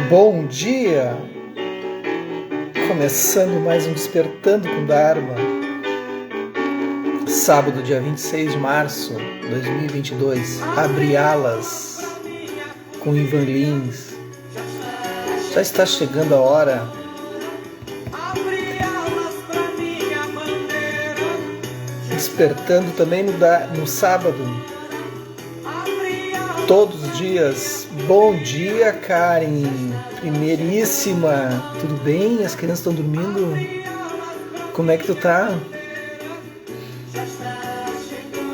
Bom dia! Começando mais um Despertando com Dharma. Sábado, dia 26 de março de 2022. Abre alas com Ivan Lins. Já está chegando a hora. Despertando também no sábado. Todos os dias. Bom dia, Karen. Primeiríssima. Tudo bem? As crianças estão dormindo? Como é que tu tá?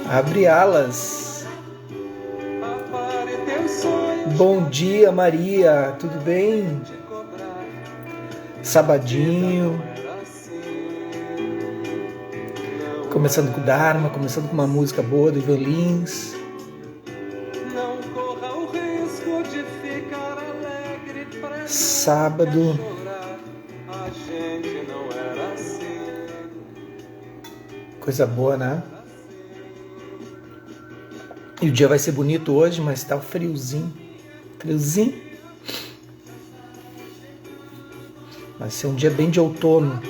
Abre alas. Bom dia, Maria. Tudo bem? Sabadinho. Começando com o Dharma, começando com uma música boa do Ivan Lins. Sábado. Coisa boa, né? E o dia vai ser bonito hoje, mas tá friozinho. Friozinho. Vai ser um dia bem de outono.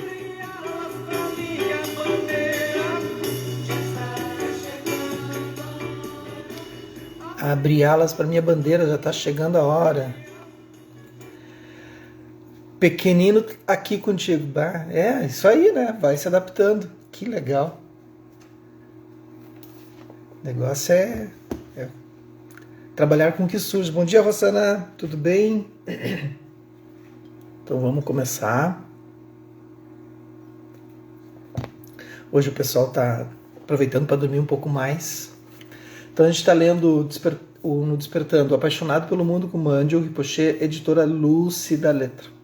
Abri alas para minha bandeira, já tá chegando a hora. Pequenino aqui contigo. É, isso aí, né? Vai se adaptando. Que legal. O negócio é trabalhar com o que surge. Bom dia, Rossana. Tudo bem? Então vamos começar. Hoje o pessoal está aproveitando para dormir um pouco mais. Então a gente está lendo no Despertando, Apaixonado pelo Mundo com Mandio Rinpoche, editora Lúcida Letra.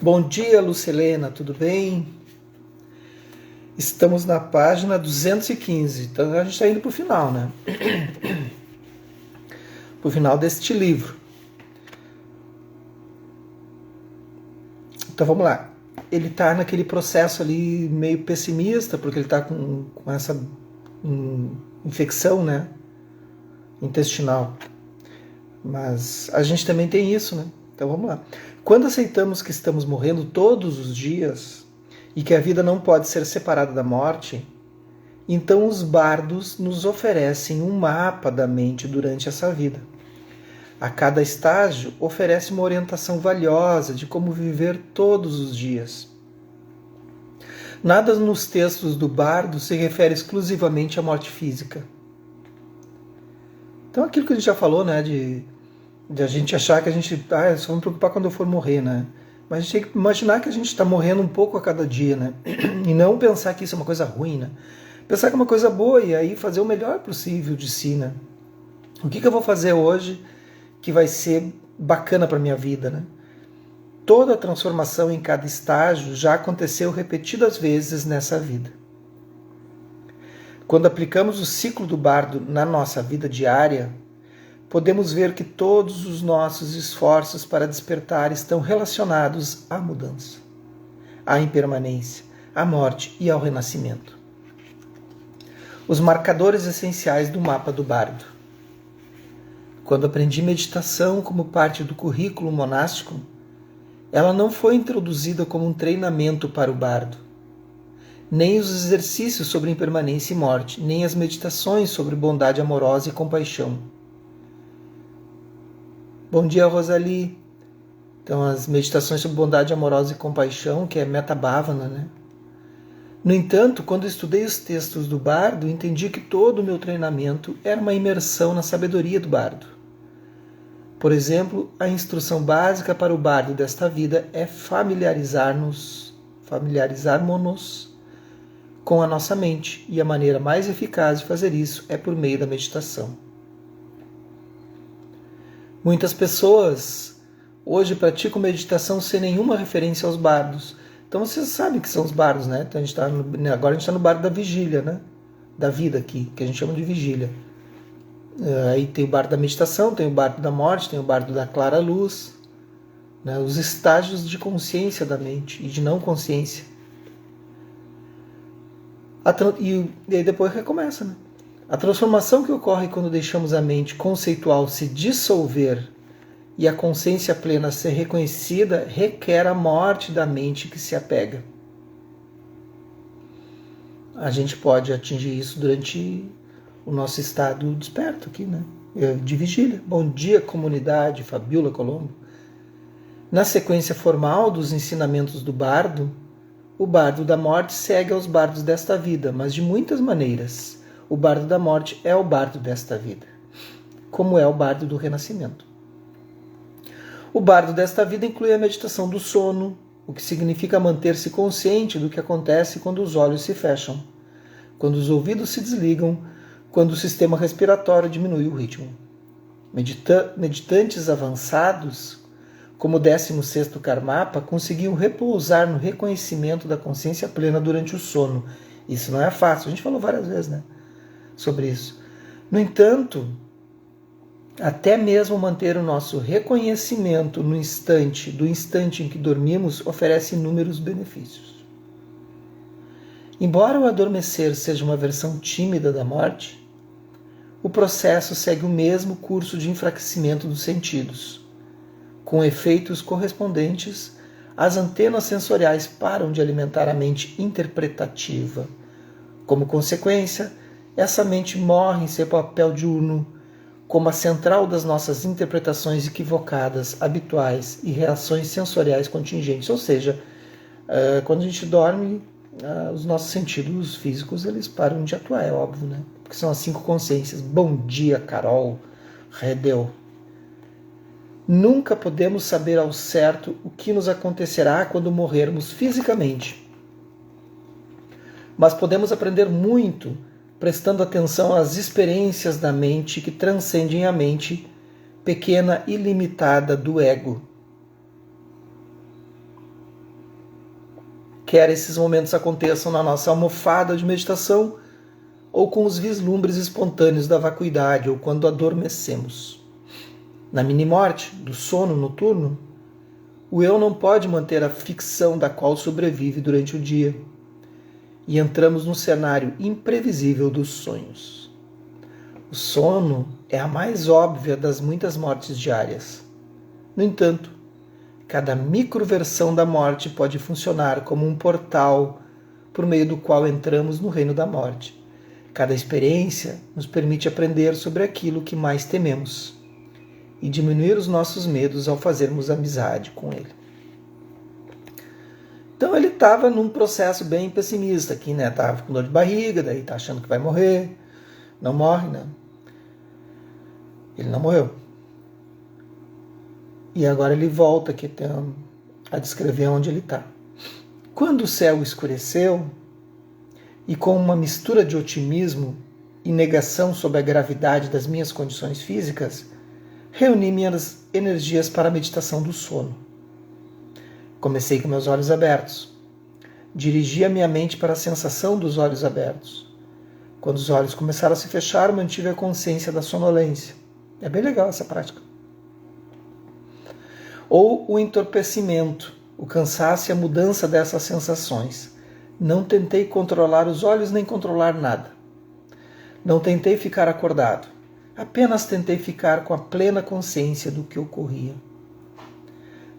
Bom dia, Lucilena, tudo bem? Estamos na página 215, então a gente está indo para o final, né? Para o final deste livro. Então vamos lá. Ele está naquele processo ali meio pessimista, porque ele está com essa infecção, né, intestinal. Mas a gente também tem isso, né? Então vamos lá. Quando aceitamos que estamos morrendo todos os dias e que a vida não pode ser separada da morte, então os bardos nos oferecem um mapa da mente durante essa vida. A cada estágio oferece uma orientação valiosa de como viver todos os dias. Nada nos textos do bardo se refere exclusivamente à morte física. Então aquilo que a gente já falou, né, de a gente achar que a gente só vamos preocupar quando eu for morrer, né? Mas a gente tem que imaginar que a gente está morrendo um pouco a cada dia, né? E não pensar que isso é uma coisa ruim, né? Pensar que é uma coisa boa e aí fazer o melhor possível de si, né? O que eu vou fazer hoje que vai ser bacana para minha vida, né? Toda a transformação em cada estágio já aconteceu repetidas vezes nessa vida. Quando aplicamos o ciclo do bardo na nossa vida diária, podemos ver que todos os nossos esforços para despertar estão relacionados à mudança, à impermanência, à morte e ao renascimento. Os marcadores essenciais do mapa do bardo. Quando aprendi meditação como parte do currículo monástico, ela não foi introduzida como um treinamento para o bardo. Nem os exercícios sobre impermanência e morte, nem as meditações sobre bondade amorosa e compaixão. Bom dia, Rosalie. Então, as meditações sobre bondade amorosa e compaixão, que é Metta Bhavana, né? No entanto, quando estudei os textos do bardo, entendi que todo o meu treinamento era uma imersão na sabedoria do bardo. Por exemplo, a instrução básica para o bardo desta vida é familiarizarmos com a nossa mente, e a maneira mais eficaz de fazer isso é por meio da meditação. Muitas pessoas hoje praticam meditação sem nenhuma referência aos bardos. Então vocês sabem que são os bardos, né? Então agora a gente está no bardo da vigília, né? Da vida aqui, que a gente chama de vigília. Aí tem o bardo da meditação, tem o bardo da morte, tem o bardo da clara luz, né? Os estágios de consciência da mente e de não consciência. E aí depois recomeça, né? A transformação que ocorre quando deixamos a mente conceitual se dissolver e a consciência plena ser reconhecida requer a morte da mente que se apega. A gente pode atingir isso durante o nosso estado desperto aqui, né? De vigília. Bom dia, comunidade, Fabiola Colombo. Na sequência formal dos ensinamentos do bardo, o bardo da morte segue aos bardos desta vida, mas de muitas maneiras. O bardo da morte é o bardo desta vida, como é o bardo do renascimento. O bardo desta vida inclui a meditação do sono, o que significa manter-se consciente do que acontece quando os olhos se fecham, quando os ouvidos se desligam, quando o sistema respiratório diminui o ritmo. Meditantes avançados, como o 16º Karmapa, conseguiam repousar no reconhecimento da consciência plena durante o sono. Isso não é fácil, a gente falou várias vezes, né, sobre isso. No entanto, até mesmo manter o nosso reconhecimento do instante em que dormimos oferece inúmeros benefícios. Embora o adormecer seja uma versão tímida da morte, o processo segue o mesmo curso de enfraquecimento dos sentidos. Com efeitos correspondentes, as antenas sensoriais param de alimentar a mente interpretativa. Como consequência, essa mente morre em seu papel diurno, como a central das nossas interpretações equivocadas, habituais e reações sensoriais contingentes. Ou seja, quando a gente dorme, os nossos sentidos físicos eles param de atuar, é óbvio, né? Porque são as 5 consciências. Bom dia, Carol Redel. Nunca podemos saber ao certo o que nos acontecerá quando morrermos fisicamente. Mas podemos aprender muito prestando atenção às experiências da mente que transcendem a mente pequena e limitada do ego. Quer esses momentos aconteçam na nossa almofada de meditação, ou com os vislumbres espontâneos da vacuidade, ou quando adormecemos. Na mini-morte, do sono noturno, o eu não pode manter a ficção da qual sobrevive durante o dia, e entramos no cenário imprevisível dos sonhos. O sono é a mais óbvia das muitas mortes diárias. No entanto, cada microversão da morte pode funcionar como um portal por meio do qual entramos no reino da morte. Cada experiência nos permite aprender sobre aquilo que mais tememos e diminuir os nossos medos ao fazermos amizade com ele. Então ele estava num processo bem pessimista aqui, né? Estava com dor de barriga, daí está achando que vai morrer. Não morre, né? Ele não morreu. E agora ele volta aqui a descrever onde ele está. Quando o céu escureceu, e com uma mistura de otimismo e negação sobre a gravidade das minhas condições físicas, reuni minhas energias para a meditação do sono. Comecei com meus olhos abertos. Dirigi a minha mente para a sensação dos olhos abertos. Quando os olhos começaram a se fechar, mantive a consciência da sonolência. É bem legal essa prática. Ou o entorpecimento, o cansaço e a mudança dessas sensações. Não tentei controlar os olhos nem controlar nada. Não tentei ficar acordado. Apenas tentei ficar com a plena consciência do que ocorria.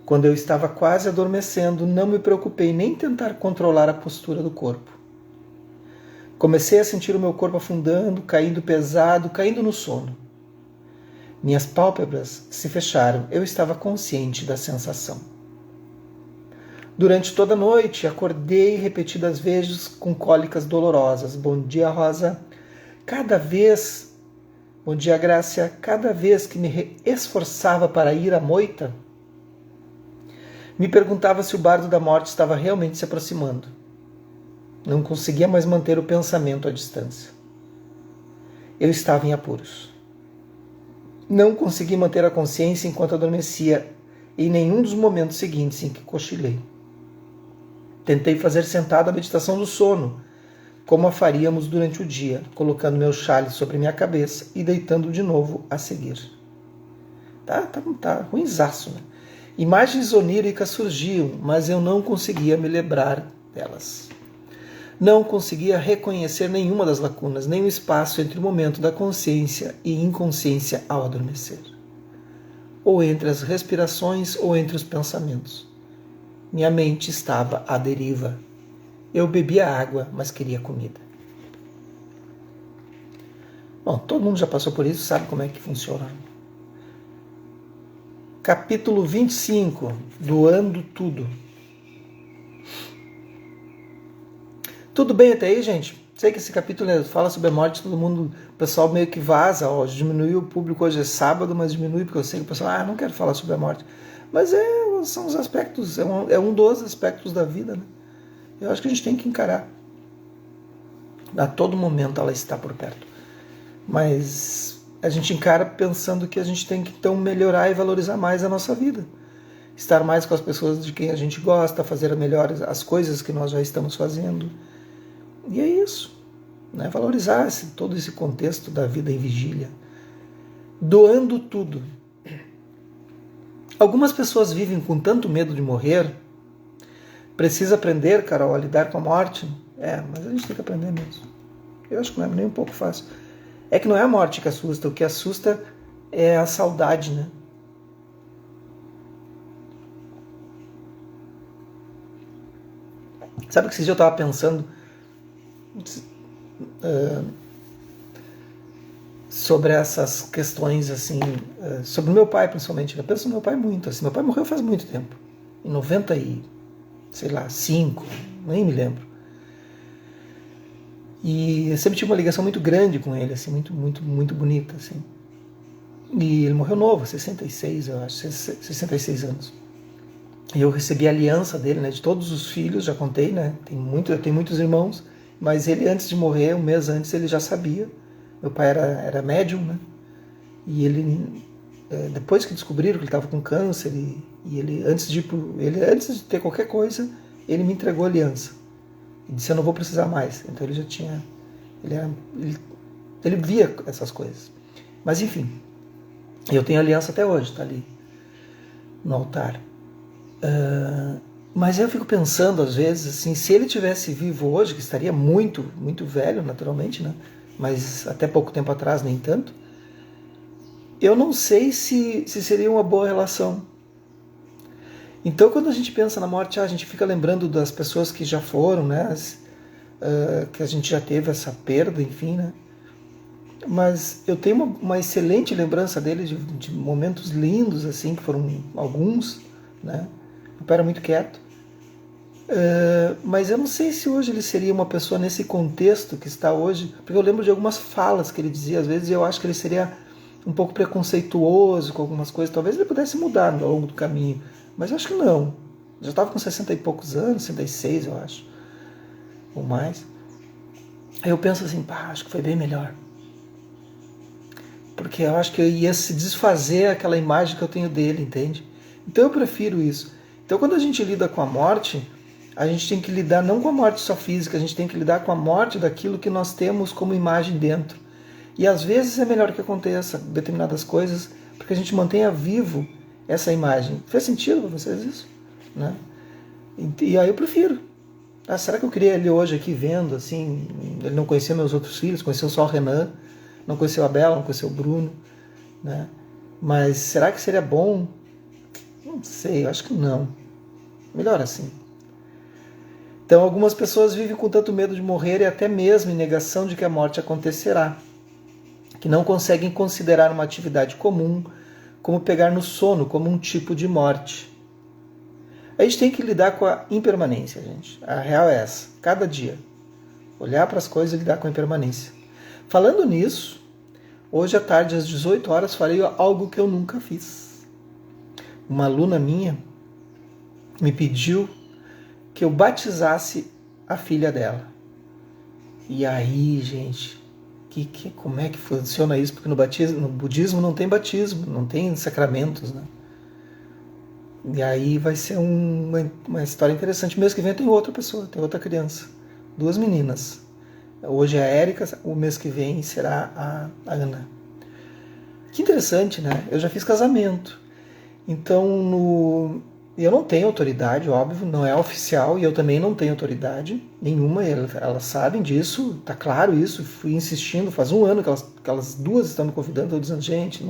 Quando eu estava quase adormecendo, não me preocupei nem em tentar controlar a postura do corpo. Comecei a sentir o meu corpo afundando, caindo pesado, caindo no sono. Minhas pálpebras se fecharam, eu estava consciente da sensação. Durante toda a noite, acordei repetidas vezes com cólicas dolorosas. Bom dia, Rosa. Bom dia, Grácia. Cada vez que me esforçava para ir à moita, me perguntava se o bardo da morte estava realmente se aproximando. Não conseguia mais manter o pensamento à distância. Eu estava em apuros. Não consegui manter a consciência enquanto adormecia em nenhum dos momentos seguintes em que cochilei. Tentei fazer sentado a meditação do sono, como a faríamos durante o dia, colocando meu chale sobre minha cabeça e deitando de novo a seguir. Tá ruinzaço, né? Imagens oníricas surgiam, mas eu não conseguia me lembrar delas. Não conseguia reconhecer nenhuma das lacunas, nem o espaço entre o momento da consciência e inconsciência ao adormecer. ou entre as respirações, ou entre os pensamentos. Minha mente estava à deriva. Eu bebia água, mas queria comida. Bom, todo mundo já passou por isso, sabe como é que funciona. Capítulo 25, Doando Tudo. Tudo bem até aí, gente? Sei que esse capítulo fala sobre a morte, todo mundo, o pessoal meio que vaza, diminuiu o público, hoje é sábado, mas diminui porque eu sei que o pessoal, não quero falar sobre a morte. Mas são os aspectos, é um dos aspectos da vida, né? Eu acho que a gente tem que encarar. A todo momento ela está por perto. Mas a gente encara pensando que a gente tem que então melhorar e valorizar mais a nossa vida. Estar mais com as pessoas de quem a gente gosta, fazer melhores as coisas que nós já estamos fazendo. E é isso, né? Valorizar todo esse contexto da vida em vigília. Doando tudo. Algumas pessoas vivem com tanto medo de morrer. Precisa aprender, Carol, a lidar com a morte. Mas a gente tem que aprender mesmo. Eu acho que não é nem um pouco fácil. É que não é a morte que assusta, o que assusta é a saudade, né? Sabe que esses dias eu estava pensando sobre essas questões, assim, sobre o meu pai, principalmente. Eu penso no meu pai muito, assim. Meu pai morreu faz muito tempo, em 95, nem me lembro. E eu sempre tive uma ligação muito grande com ele, assim, muito, muito, muito bonita, assim. E ele morreu novo, 66, eu acho, 66 anos. E eu recebi a aliança dele, né, de todos os filhos, já contei, né, eu tenho muitos irmãos, mas ele, antes de morrer, um mês antes, ele já sabia. Meu pai era médium, né, e ele, depois que descobriram que ele estava com câncer, e ele, antes de ter qualquer coisa, ele me entregou a aliança. E disse, eu não vou precisar mais. Então ele já tinha... Ele via essas coisas. Mas enfim, eu tenho aliança até hoje, está ali no altar. Mas eu fico pensando, às vezes, assim, se ele tivesse vivo hoje, que estaria muito, muito velho, naturalmente, né? Mas até pouco tempo atrás, nem tanto, eu não sei se seria uma boa relação. Então, quando a gente pensa na morte, a gente fica lembrando das pessoas que já foram, né? Que a gente já teve essa perda, enfim, né? Mas eu tenho uma excelente lembrança dele, de momentos lindos, assim, que foram alguns, né? Meu pai era muito quieto. Mas eu não sei se hoje ele seria uma pessoa nesse contexto que está hoje, porque eu lembro de algumas falas que ele dizia, às vezes eu acho que ele seria um pouco preconceituoso com algumas coisas, talvez ele pudesse mudar ao longo do caminho, mas eu acho que não. Já estava com 60 e poucos anos, 66 eu acho, ou mais. Aí eu penso assim, acho que foi bem melhor. Porque eu acho que eu ia se desfazer aquela imagem que eu tenho dele, entende? Então eu prefiro isso. Então quando a gente lida com a morte, a gente tem que lidar não com a morte só física, a gente tem que lidar com a morte daquilo que nós temos como imagem dentro. E às vezes é melhor que aconteça determinadas coisas, porque a gente mantenha vivo essa imagem. Fez sentido para vocês isso? Né? E aí eu prefiro. Será que eu queria ele hoje aqui vendo, assim, ele não conhecia meus outros filhos, conheceu só o Renan, não conheceu a Bela, não conheceu o Bruno, né? Mas será que seria bom? Não sei, eu acho que não. Melhor assim. Então algumas pessoas vivem com tanto medo de morrer e até mesmo em negação de que a morte acontecerá, que não conseguem considerar uma atividade comum, como pegar no sono, como um tipo de morte. A gente tem que lidar com a impermanência, gente. A real é essa. Cada dia. Olhar para as coisas e lidar com a impermanência. Falando nisso, hoje à tarde, às 18 horas, farei algo que eu nunca fiz. Uma aluna minha me pediu que eu batizasse a filha dela. E aí, gente, como é que funciona isso? Porque no budismo não tem batismo, não tem sacramentos, né? E aí vai ser uma história interessante. Mês que vem tem outra pessoa, tem outra criança. 2 meninas. Hoje é a Érica, o mês que vem será a Ana. Que interessante, né? Eu já fiz casamento. Então, eu não tenho autoridade, óbvio, não é oficial, e eu também não tenho autoridade nenhuma, elas sabem disso, tá claro isso, fui insistindo, faz 1 ano que elas duas estão me convidando, estou dizendo, gente,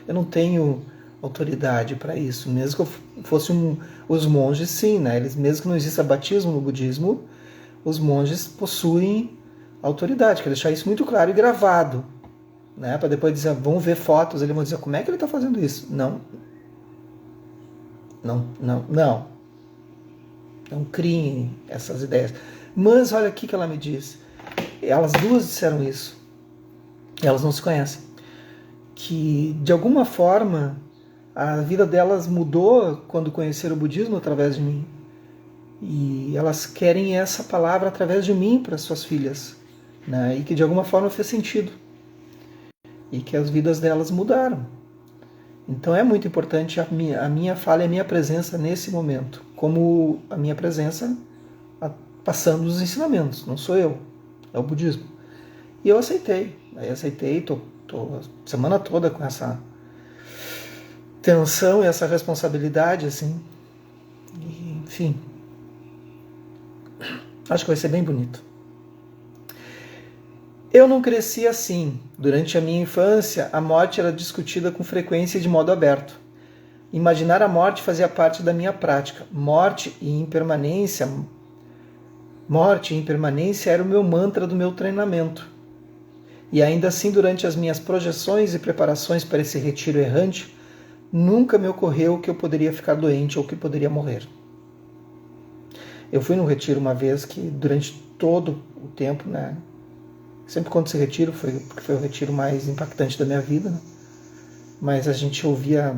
eu não tenho autoridade para isso. Mesmo que fosse os monges, sim, né? Eles, mesmo que não exista batismo no budismo, os monges possuem autoridade. Quero deixar isso muito claro e gravado, né? Para depois dizer, vão ver fotos, eles vão dizer, como é que ele está fazendo isso? Não. Não criem essas ideias. Mas olha aqui que ela me diz. Elas duas disseram isso. Elas não se conhecem. Que de alguma forma a vida delas mudou quando conheceram o budismo através de mim. E elas querem essa palavra através de mim para suas filhas, né? E que de alguma forma fez sentido. E que as vidas delas mudaram. Então é muito importante a minha fala e a minha presença nesse momento. Como a minha presença passando os ensinamentos. Não sou eu, é o budismo. E eu aceitei. Aí aceitei, tô a semana toda com essa tensão e essa responsabilidade, assim. E, enfim. Acho que vai ser bem bonito. Eu não cresci assim. Durante a minha infância, a morte era discutida com frequência e de modo aberto. Imaginar a morte fazia parte da minha prática. Morte e impermanência era o meu mantra do meu treinamento. E ainda assim, durante as minhas projeções e preparações para esse retiro errante, nunca me ocorreu que eu poderia ficar doente ou que poderia morrer. Eu fui num retiro uma vez que durante todo o tempo, né? Sempre quando se retiro, porque foi o retiro mais impactante da minha vida, né? Mas a gente ouvia,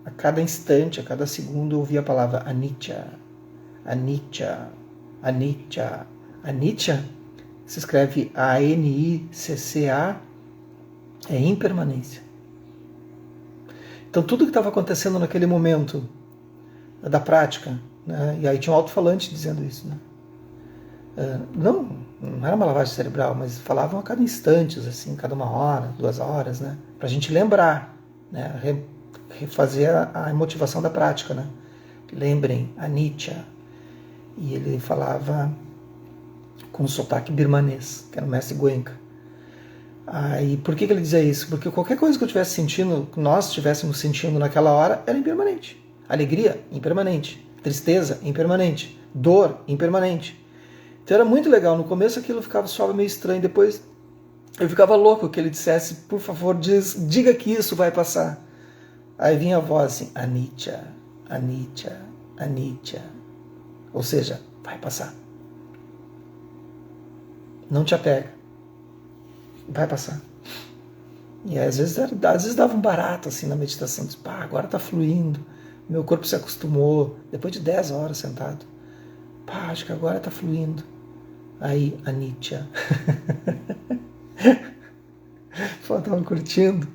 a cada instante, a cada segundo, eu ouvia a palavra anicca, anicca, anicca. Anicca se escreve A-N-I-C-C-A, é impermanência. Então tudo que estava acontecendo naquele momento da prática, né? E aí tinha um alto-falante dizendo isso, né? Não era uma lavagem cerebral, mas falavam a cada instante, assim, cada 1 hora, 2 horas, né? Para a gente lembrar, né? Refazer a motivação da prática, né? Lembrem, anicca. E ele falava com sotaque birmanês, que era o mestre Goenka. Aí, por que ele dizia isso? Porque qualquer coisa que eu estivesse sentindo, que nós estivéssemos sentindo naquela hora, era impermanente. Alegria, impermanente. Tristeza, impermanente. Dor, impermanente. Então era muito legal. No começo aquilo ficava suave, meio estranho. Depois eu ficava louco que ele dissesse, por favor, diga que isso vai passar. Aí vinha a voz assim, anicca, anicca, anicca. Ou seja, vai passar. Não te apega. Vai passar. E aí, às vezes dava um barato assim na meditação. Diz, pá, agora tá fluindo. Meu corpo se acostumou. Depois de 10 horas sentado. Pá, acho que agora tá fluindo. Aí, anicca. Estavam curtindo.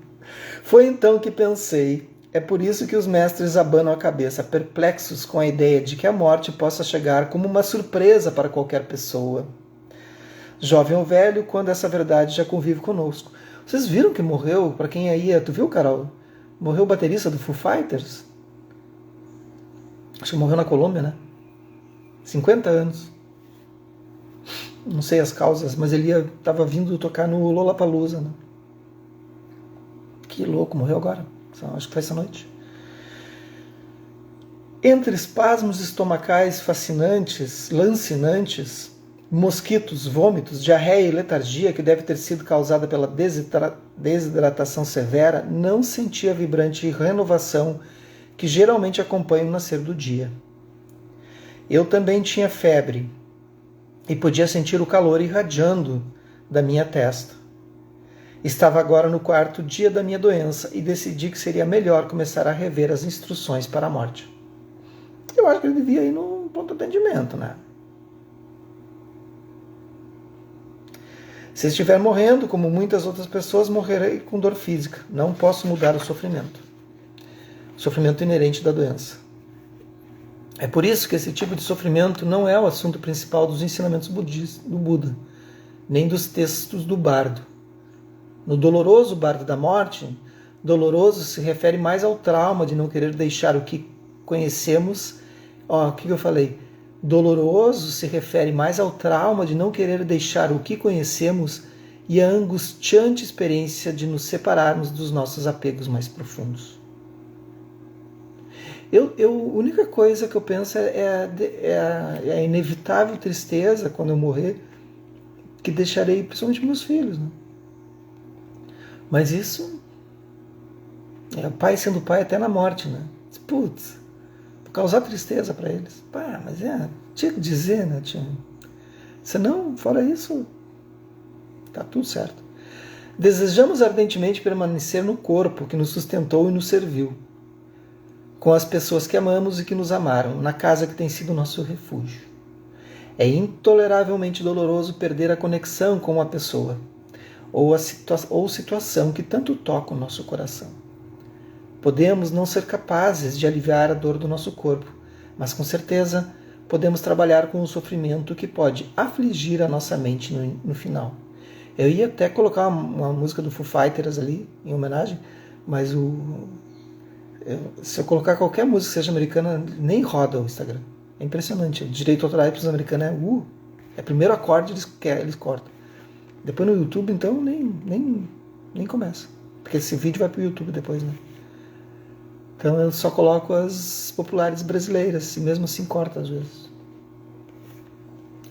Foi então que pensei, é por isso que os mestres abanam a cabeça, perplexos com a ideia de que a morte possa chegar como uma surpresa para qualquer pessoa. Jovem ou velho, quando essa verdade já convive conosco. Vocês viram que morreu, para quem aí, tu viu, Carol? Morreu o baterista do Foo Fighters? Acho que morreu na Colômbia, né? 50 anos. Não sei as causas, mas ele estava vindo tocar no Lollapalooza, né? Que louco, morreu agora. Acho que foi essa noite. Entre espasmos estomacais fascinantes, lancinantes, mosquitos, vômitos, diarreia e letargia que deve ter sido causada pela desidratação severa, não senti a vibrante renovação que geralmente acompanha o nascer do dia. Eu também tinha febre e podia sentir o calor irradiando da minha testa. Estava agora no 4º dia da minha doença e decidi que seria melhor começar a rever as instruções para a morte. Eu acho que ele devia ir no ponto de atendimento, né? Se estiver morrendo, como muitas outras pessoas, morrerei com dor física. Não posso mudar o sofrimento. O sofrimento inerente da doença. É por isso que esse tipo de sofrimento não é o assunto principal dos ensinamentos budistas do Buda, nem dos textos do bardo. No doloroso bardo da morte, doloroso se refere mais ao trauma de não querer deixar o que conhecemos. O que eu falei? Doloroso se refere mais ao trauma de não querer deixar o que conhecemos e à angustiante experiência de nos separarmos dos nossos apegos mais profundos. A única coisa que eu penso é a inevitável tristeza quando eu morrer, que deixarei principalmente meus filhos, né? Mas isso é o pai sendo pai até na morte, né? Putz, vou causar tristeza para eles. Pá, mas tinha que dizer, né? Senão, fora isso, tá tudo certo. Desejamos ardentemente permanecer no corpo que nos sustentou e nos serviu, com as pessoas que amamos e que nos amaram, na casa que tem sido nosso refúgio. É intoleravelmente doloroso perder a conexão com uma pessoa ou situação que tanto toca o nosso coração. Podemos não ser capazes de aliviar a dor do nosso corpo, mas com certeza podemos trabalhar com o sofrimento que pode afligir a nossa mente no final. Eu ia até colocar uma música do Foo Fighters ali, em homenagem, mas se eu colocar qualquer música que seja americana, nem roda o Instagram. É impressionante. O direito autoral para os americanos é o primeiro acorde eles cortam. Depois no YouTube, então, nem começa. Porque esse vídeo vai para o YouTube depois, né? Então eu só coloco as populares brasileiras, e mesmo assim corta às vezes.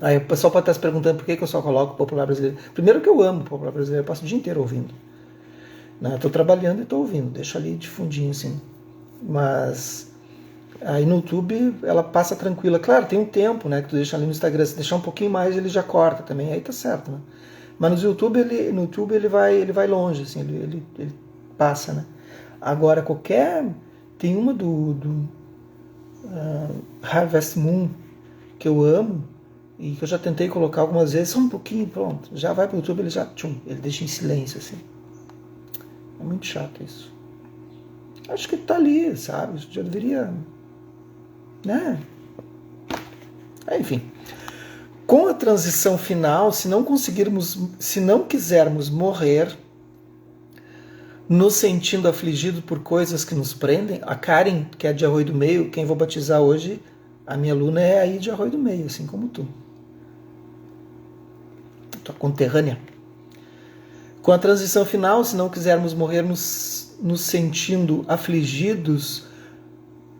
Aí o pessoal pode estar se perguntando por que eu só coloco popular brasileiro. Primeiro que eu amo popular brasileiro, eu passo o dia inteiro ouvindo. Estou trabalhando e estou ouvindo, deixo ali de fundinho assim. Mas aí no YouTube ela passa tranquila. Claro, tem um tempo, né, que tu deixa ali no Instagram, se deixar um pouquinho mais ele já corta também, aí tá certo, né? Mas no YouTube ele vai longe, assim, ele passa, né? Agora tem uma do Harvest Moon que eu amo e que eu já tentei colocar algumas vezes, só um pouquinho, pronto, já vai pro YouTube, ele deixa em silêncio, assim. É muito chato isso. Acho que tá ali, sabe? Já deveria, né? Enfim. Com a transição final, se não quisermos morrer nos sentindo afligidos por coisas que nos prendem, a Karen, que é de Arroio do Meio, quem vou batizar hoje, a minha aluna é aí de Arroio do Meio, assim como tu. Tua conterrânea. Com a transição final, se não quisermos morrer nos sentindo afligidos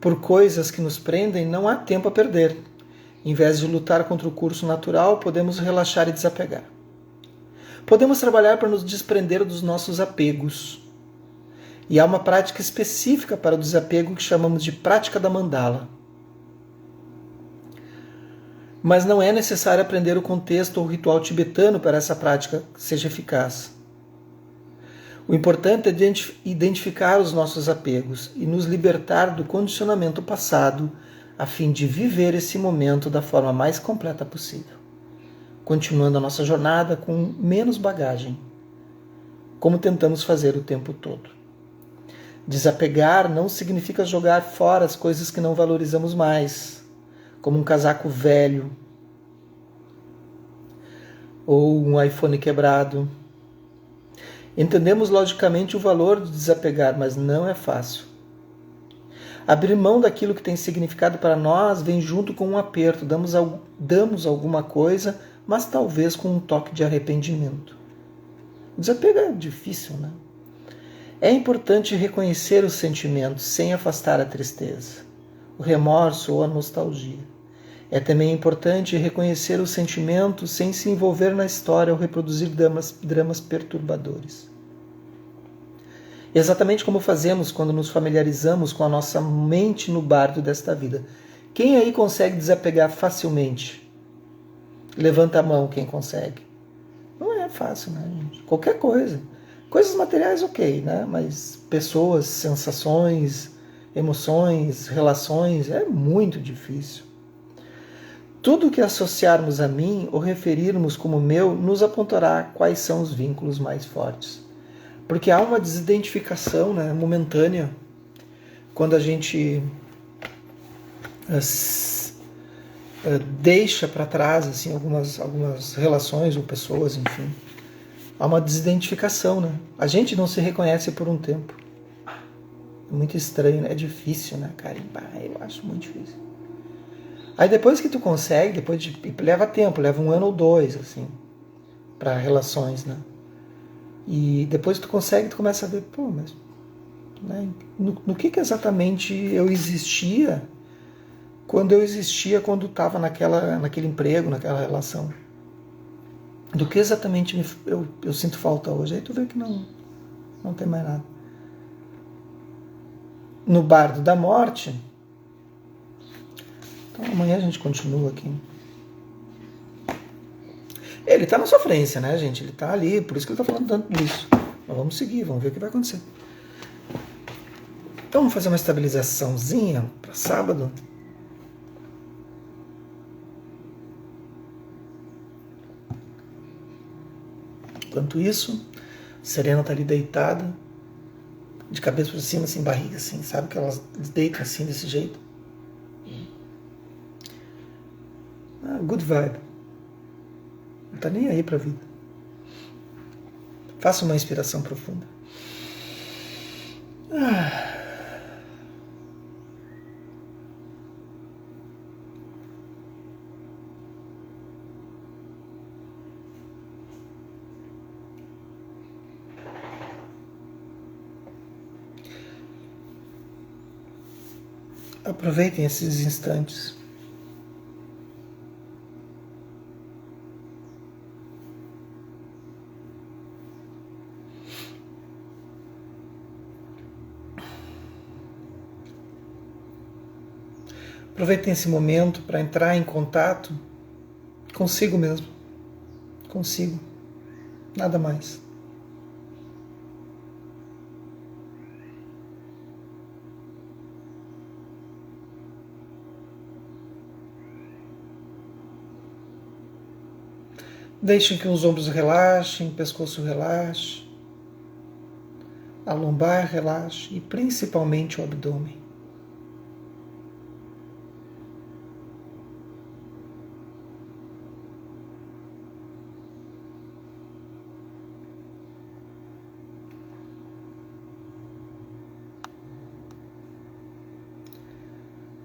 por coisas que nos prendem, não há tempo a perder. Em vez de lutar contra o curso natural, podemos relaxar e desapegar. Podemos trabalhar para nos desprender dos nossos apegos. E há uma prática específica para o desapego que chamamos de prática da mandala. Mas não é necessário aprender o contexto ou o ritual tibetano para essa prática seja eficaz. O importante é identificar os nossos apegos e nos libertar do condicionamento passado, a fim de viver esse momento da forma mais completa possível, continuando a nossa jornada com menos bagagem, como tentamos fazer o tempo todo. Desapegar não significa jogar fora as coisas que não valorizamos mais, como um casaco velho ou um iPhone quebrado. Entendemos logicamente o valor de desapegar, mas não é fácil. Abrir mão daquilo que tem significado para nós vem junto com um aperto. Damos alguma coisa, mas talvez com um toque de arrependimento. Desapego é difícil, né? É importante reconhecer os sentimentos sem afastar a tristeza, o remorso ou a nostalgia. É também importante reconhecer os sentimentos sem se envolver na história ou reproduzir dramas perturbadores. Exatamente como fazemos quando nos familiarizamos com a nossa mente no bardo desta vida. Quem aí consegue desapegar facilmente? Levanta a mão quem consegue. Não é fácil, né, gente? Qualquer coisa. Coisas materiais, ok, né? Mas pessoas, sensações, emoções, relações, é muito difícil. Tudo que associarmos a mim ou referirmos como meu nos apontará quais são os vínculos mais fortes. Porque há uma desidentificação, né, momentânea quando a gente deixa para trás assim, algumas relações ou pessoas, enfim. Há uma desidentificação, né? A gente não se reconhece por um tempo. É muito estranho, né? É difícil, né, Karen? Eu acho muito difícil. Aí depois que tu consegue, leva tempo, leva 1 ano ou 2, assim, para relações, né? E depois que tu consegue, tu começa a ver, pô, mas Né? No que exatamente eu existia quando estava naquele emprego, naquela relação. Do que exatamente eu sinto falta hoje. Aí tu vê que não tem mais nada. No Bardo da Morte, então amanhã a gente continua aqui. Ele está na sofrência, né, gente? Ele está ali, por isso que ele está falando tanto disso. Mas vamos seguir, vamos ver o que vai acontecer. Então vamos fazer uma estabilizaçãozinha para sábado. Enquanto isso, Serena está ali deitada, de cabeça para cima, assim, barriga, assim, sabe? Que elas deitam assim, desse jeito. Good vibe. Não tá nem aí pra vida. Faça uma inspiração profunda. Aproveitem esses instantes. Aproveitem esse momento para entrar em contato consigo mesmo. Consigo. Nada mais. Deixem que os ombros relaxem, o pescoço relaxe, a lombar relaxe e principalmente o abdômen.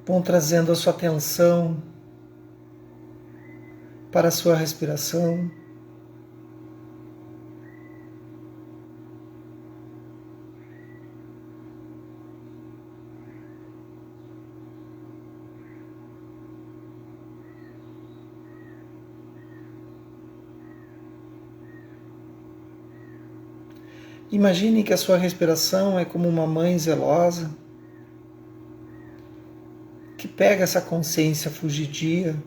Vão trazendo a sua atenção para a sua respiração. Imagine que a sua respiração é como uma mãe zelosa que pega essa consciência fugidia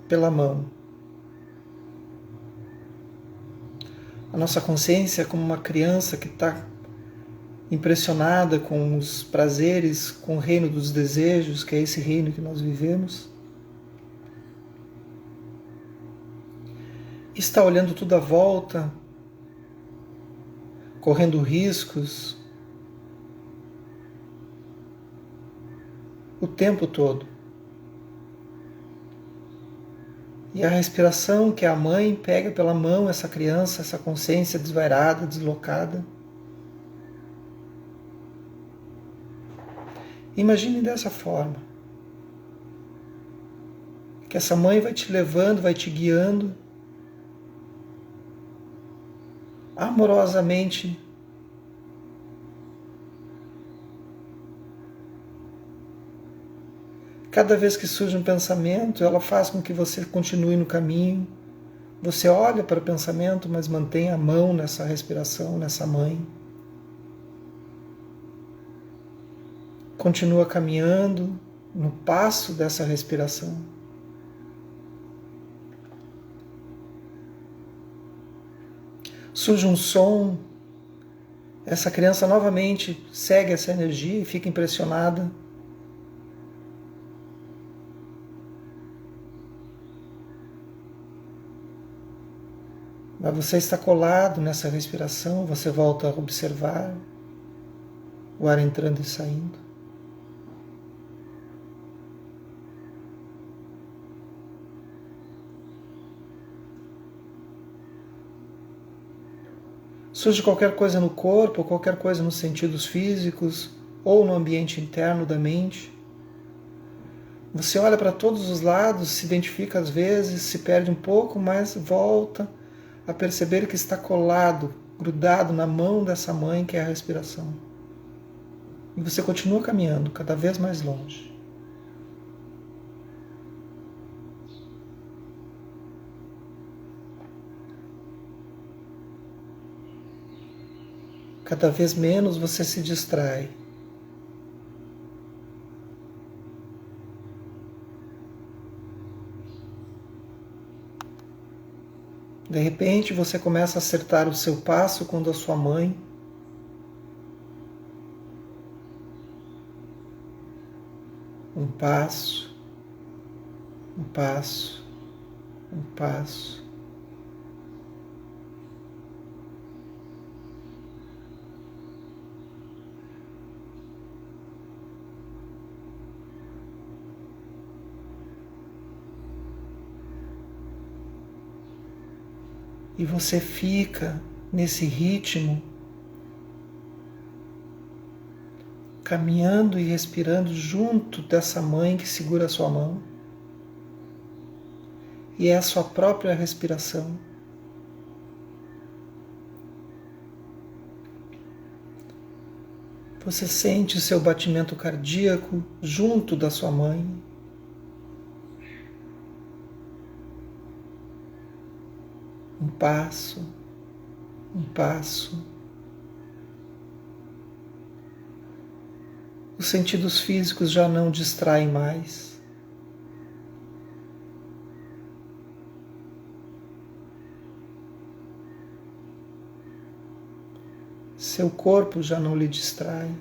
pela mão. A nossa consciência é como uma criança que está impressionada com os prazeres, com o reino dos desejos, que é esse reino que nós vivemos. Está olhando tudo à volta, correndo riscos o tempo todo. E a respiração que a mãe pega pela mão essa criança, essa consciência desvairada, deslocada. Imagine dessa forma. Que essa mãe vai te levando, vai te guiando amorosamente cada vez que surge um pensamento, ela faz com que você continue no caminho. Você olha para o pensamento, mas mantém a mão nessa respiração, nessa mãe. Continua caminhando no passo dessa respiração. Surge um som, essa criança novamente segue essa energia e fica impressionada. Mas você está colado nessa respiração, você volta a observar o ar entrando e saindo. Surge qualquer coisa no corpo, qualquer coisa nos sentidos físicos ou no ambiente interno da mente. Você olha para todos os lados, se identifica às vezes, se perde um pouco, mas volta a perceber que está colado, grudado na mão dessa mãe que é a respiração. E você continua caminhando cada vez mais longe. Cada vez menos você se distrai. De repente você começa a acertar o seu passo quando a sua mãe um passo, um passo, um passo. E você fica nesse ritmo, caminhando e respirando junto dessa mãe que segura a sua mão. E é a sua própria respiração. Você sente o seu batimento cardíaco junto da sua mãe. Um passo, um passo. Os sentidos físicos já não distraem mais. Seu corpo já não lhe distrai.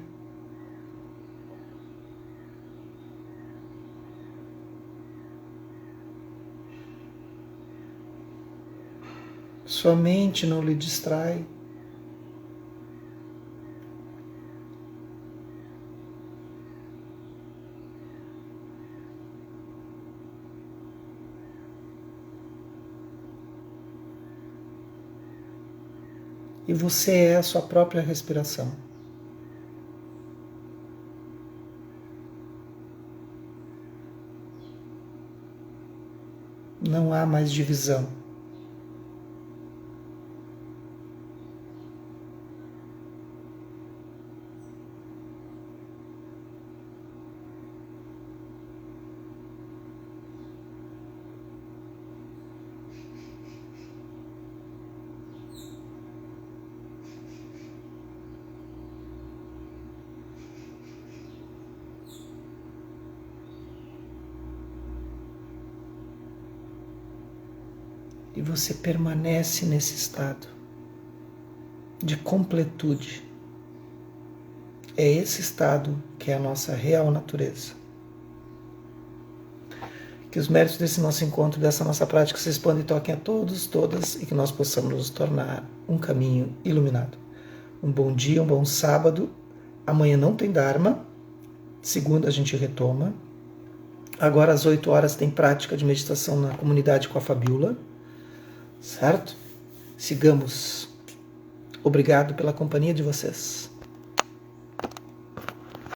Sua mente não lhe distrai. E você é a sua própria respiração. Não há mais divisão. E você permanece nesse estado de completude. É esse estado que é a nossa real natureza. Que os méritos desse nosso encontro, dessa nossa prática se expandam e toquem a todos, todas, e que nós possamos nos tornar um caminho iluminado. Um bom dia, um bom sábado. Amanhã não tem Dharma. Segunda a gente retoma. Agora às 8 horas tem prática de meditação na comunidade com a Fabiola. Certo? Sigamos. Obrigado pela companhia de vocês.